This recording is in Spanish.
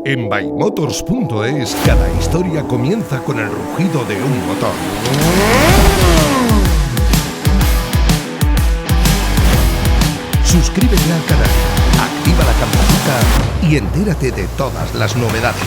En ByMotors.es cada historia comienza con el rugido de un motor. Suscríbete al canal, activa la campanita y entérate de todas las novedades.